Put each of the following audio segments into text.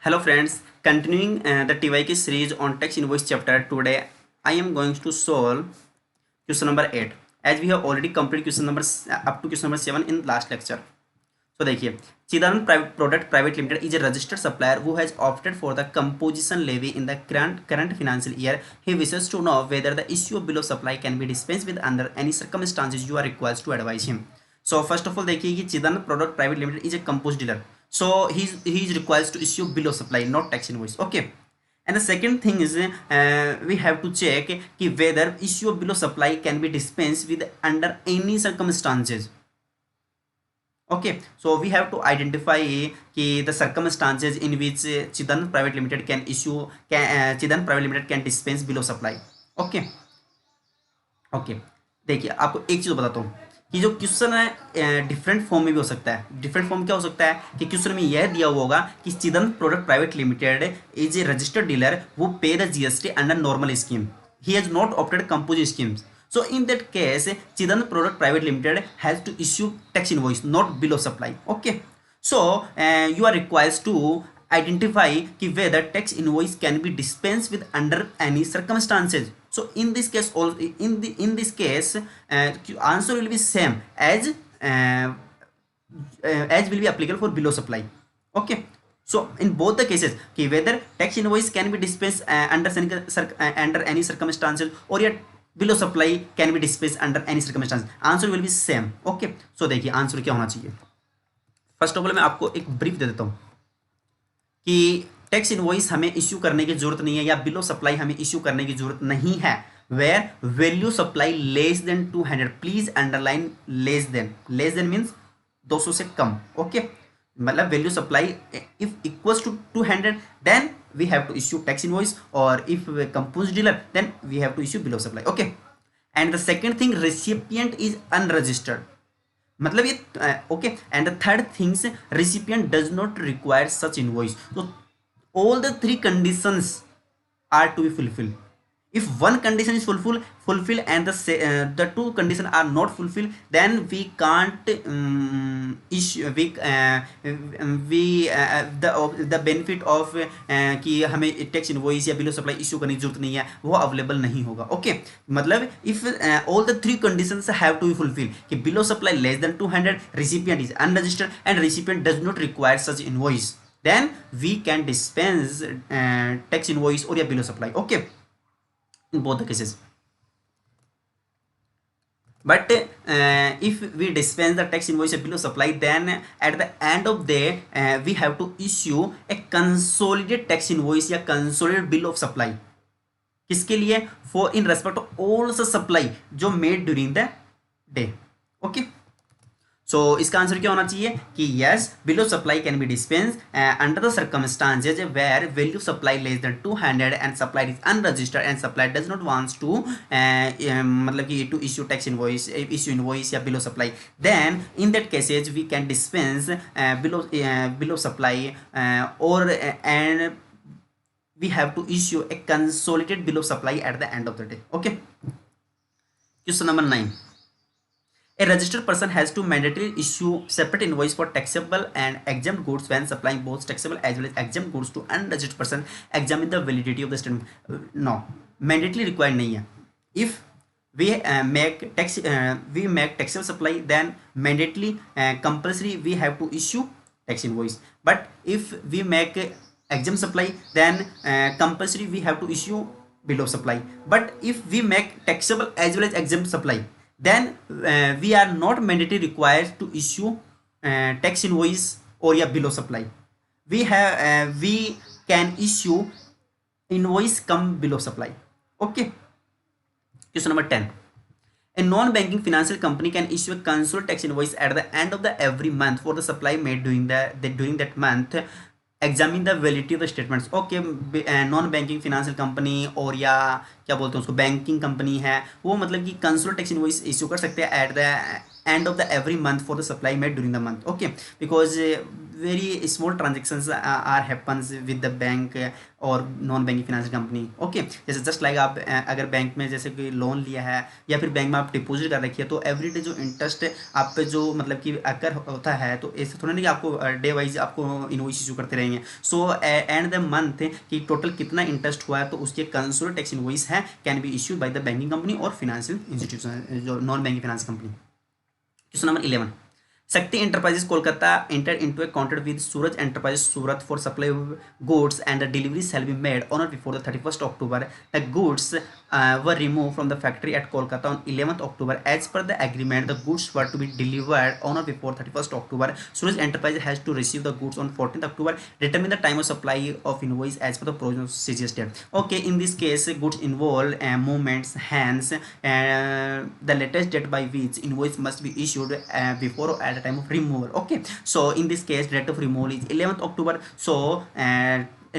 Hello friends, continuing the TYK series on text invoice chapter, today I am going to solve question number 8 as we have already completed question number up to question number 7 in last lecture. So देखिए, Chidaran Private Product Private Limited is a registered supplier who has opted for the composition levy in the current financial year. He wishes to know whether the issue of bill of supply can be dispensed with under any circumstances. You are required to advise him. So first of all देखिए कि Chidaran Product Private Limited is a composed dealer. So he is required to issue bill of supply, not tax invoice. Okay. And the second thing is we have to check कि whether issue of bill of supply can be dispensed with under any circumstances. Okay, so we have to identify the circumstances in which Chidan Private Limited can Chidan Private Limited can dispense bill of supply. Okay. Okay, देखिए आपको एक चीज़ बताता हूँ कि जो question है different form में भी हो सकता है. डिफरेंट फॉर्म क्या हो सकता है कि क्वेश्चन में यह दिया हुआ होगा कि Chidan product private limited is a registered dealer वो pay the GST under normal scheme. He has not opted compose schemes. So in that case, Chidan Product Private Limited has to issue tax invoice, not bill of supply. Okay. So you are required to identify कि whether tax invoice can be dispensed with under any circumstances. So in this case, all in this case, answer will be same as will be applicable for bill of supply. Okay. So in both the cases, कि whether tax invoice can be dispensed under any circumstances or yet bill of supply can be dispense under any circumstance, answer will be same. Okay, so देखिए answer क्या होना चाहिए. First of all मैं आपको एक brief दे देता हूं कि टैक्स इनवॉइस हमें इश्यू करने की जरूरत नहीं है या बिलो सप्लाई हमें इश्यू करने की जरूरत नहीं है where value supply less than 200. Please underline less than means 200 से कम. ओके, मतलब value supply if equals to 200 then we have to issue tax invoice, or if we composed dealer then we have to issue bill of supply. Okay. And the second thing, recipient is unregistered, मतलब ये okay. And the third things, recipient does not require such invoice. So all the three conditions are to be fulfilled. If one condition is fulfilled and the two conditions are not fulfilled, then we can't issue the benefit of कि हमें tax invoice या bill of supply issue करने की जरूरत नहीं है, वो available नहीं होगा. ओके, मतलब if all the three conditions have to be fulfil कि bill of supply less than 200, recipient is unregistered and recipient does not require such invoice, then we can dispense tax invoice or या bill of supply. Okay, in both the cases. But if we dispense the tax invoice bill of supply, then at the end of the day we have to issue a consolidated tax invoice या consolidated bill of supply. किसके लिए? For in respect of all the supply जो made during the day. Okay. सो इसका answer क्या होना चाहिए कि yes, bill of supply can be dispense under the circumstances where value supply less than 200 and supply is unregistered and supply does not wants to मतलब कि to issue tax invoice, issue invoice या bill of supply. Then in that cases we can dispense bill of supply और and we have to issue a consolidated bill of supply at the end of the day. Okay. Question number 9. A registered person has to mandatorily issue separate invoice for taxable and exempt goods when supplying both taxable as well as exempt goods to unregistered person. Examine the validity of the statement. No, mandatory required नहीं है. If we make taxable supply, then mandatorily compulsory we have to issue tax invoice. But if we make exempt supply, then compulsory we have to issue bill of supply. But if we make taxable as well as exempt supply, then we are not mandatorily required to issue tax invoice or या bill of supply. We can issue invoice come bill of supply. Okay. Question number 10. A non-banking financial company can issue a consolidated tax invoice at the end of the every month for the supply made during that month. Examine the validity of the statements. Okay, non banking financial company और या क्या बोलते हैं उसको, banking company है, वो मतलब कि कंसोलिडेटेड टैक्स इनवॉइस इशू कर सकते हैं at the end of the every month for the supply made during the month, okay, because very small transactions are happens with the bank और non banking financial company, okay, जैसे just like आप अगर bank में जैसे कोई loan लिया है या फिर बैंक में आप डिपॉजिट कर रखी है, तो एवरीडे जो इंटरेस्ट आप पे जो मतलब कि अकर होता है, तो ऐसे थोड़ा नहीं कि आपको डे वाइज आपको इनवॉइस इशू करते रहेंगे। सो एंड द मंथ कि टोटल कितना इंटरेस्ट हुआ है, तो उसके कंसोलिडेटेड टैक्स इनवॉइस है can be issued by the banking company और फाइनेंशियल इंस्टीट्यूशन जो non banking finance company. Question number 11, Shakti Enterprises Kolkata entered into a contract with Suraj Enterprises Surat for supply of goods, and the deliveries shall be made on or before the 31st October. The goods were removed from the factory at Kolkata on 11th October. As per the agreement, the goods were to be delivered on or before 31st October. Suraj Enterprises has to receive the goods on 14th October. Determine the time of supply of invoice as per the provision of CGS date. Okay, in this case, goods involve movements, hence the latest date by which invoice must be issued before or at the time of removal, okay, so in this case date of removal is 11th October, so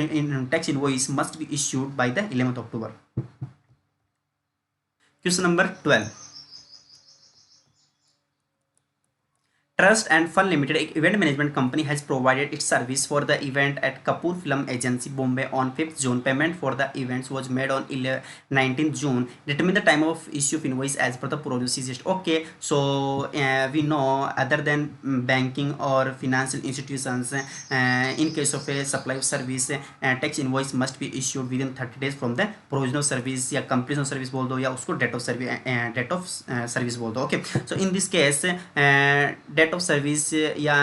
in tax invoice must be issued by the 11th October. Question number 12, Trust and Fund Limited, an event management company, has provided its service for the event at Kapoor Film Agency, Bombay on 5th June. Payment for the events was made on 19th June. Determine the time of issue of invoice as per the procedure. Okay, so we know other than banking or financial institutions, in case of a supply of service, tax invoice must be issued within 30 days from the provision of service या completion of service बोल दो या उसको date of service बोल दो, okay, so in this case date of service या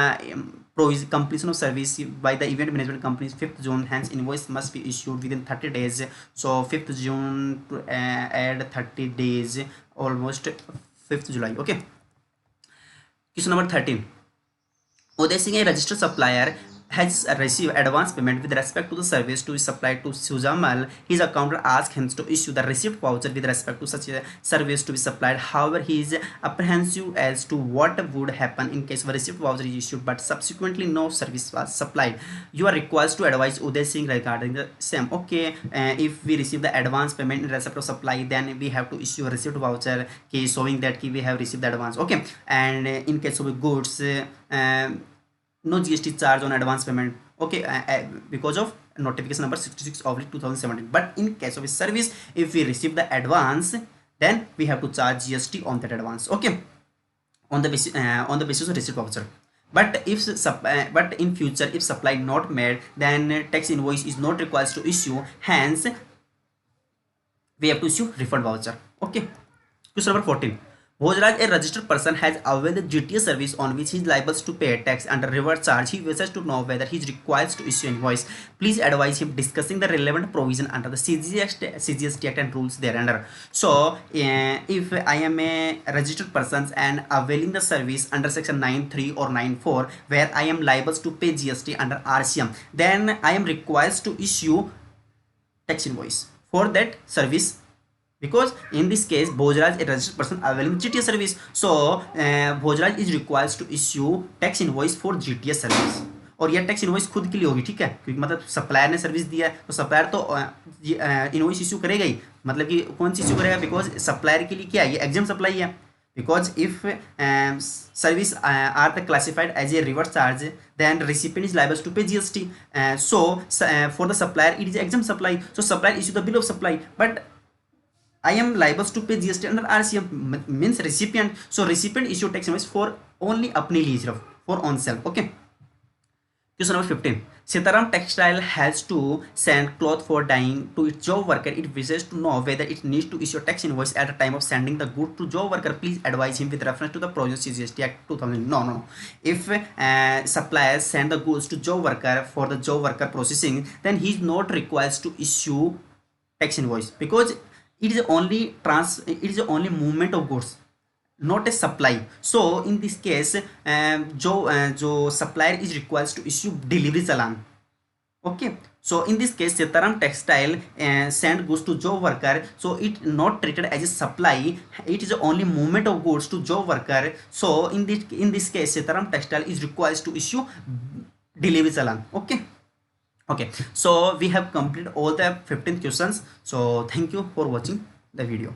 completion of service by the event management company is 5th June, hence invoice must be issued within 30 days, so 5th June to add 30 days, almost 5th July, okay. Question number 13, Uday Singh, a registered supplier, has received advance payment with respect to the service to be supplied to Sujamal. His accountant asked him to issue the receipt voucher with respect to such a service to be supplied. However, he is apprehensive as to what would happen in case a receipt voucher is issued but subsequently no service was supplied. You are required to advise Uday Singh regarding the same. Okay, if we receive the advance payment in respect of supply, then we have to issue a receipt voucher showing that we have received the advance. Okay, and in case of goods, no GST charge on advance payment, okay, because of notification number 66/2017. But in case of a service, if we receive the advance, then we have to charge GST on that advance, okay, on the basis of receipt voucher. But but in future, if supply not made, then tax invoice is not required to issue, hence we have to issue refund voucher, okay. Question number 14, Bhojraj, a registered person, has availed the GTA service on which he is liable to pay tax under reverse charge. He wishes to know whether he is required to issue invoice. Please advise him discussing the relevant provision under the CGST Act and rules thereunder. So, if I am a registered person and availing the service under section 9(3) or 9(4), where I am liable to pay GST under RCM, then I am required to issue tax invoice for that service. Because in this case, Bhojraj, a registered person, availing GTA service, so Bhojraj is required to issue tax invoice for GTA service. और यह tax invoice खुद के लिए होगी, ठीक है, क्योंकि मतलब सप्लायर ने सर्विस दिया है तो सप्लायर तो इनवॉइस इशू करेगा ही, मतलब कि कौन सी इशू करेगा, बिकॉज सप्लायर के लिए क्या है, ये एग्जाम सप्लाई है, because if service are classified as a reverse charge, then recipient is liable to pay GST. So for the supplier it is exempt supply, so supplier issue the bill of supply, but I am liable to pay GST under RCM, means recipient, so recipient issue tax invoice for only अपने लिए सिर्फ, for on self, okay. Question number 15. Sitaram Textile has to send cloth for dyeing to its job worker. It wishes to know whether it needs to issue tax invoice at the time of sending the good to job worker. Please advise him with reference to the provision CGST Act 2000. No. If suppliers send the goods to job worker for the job worker processing, then he is not required to issue tax invoice, because it is only movement of goods, not a supply. So in this case, जो supplier is required to issue delivery challan, okay. So in this case, Sitaram Textile send goods to job worker, so it not treated as a supply, it is only movement of goods to job worker. So in this case, Sitaram Textile is required to issue delivery challan, okay. Okay, so we have completed all the 15 questions. So thank you for watching the video.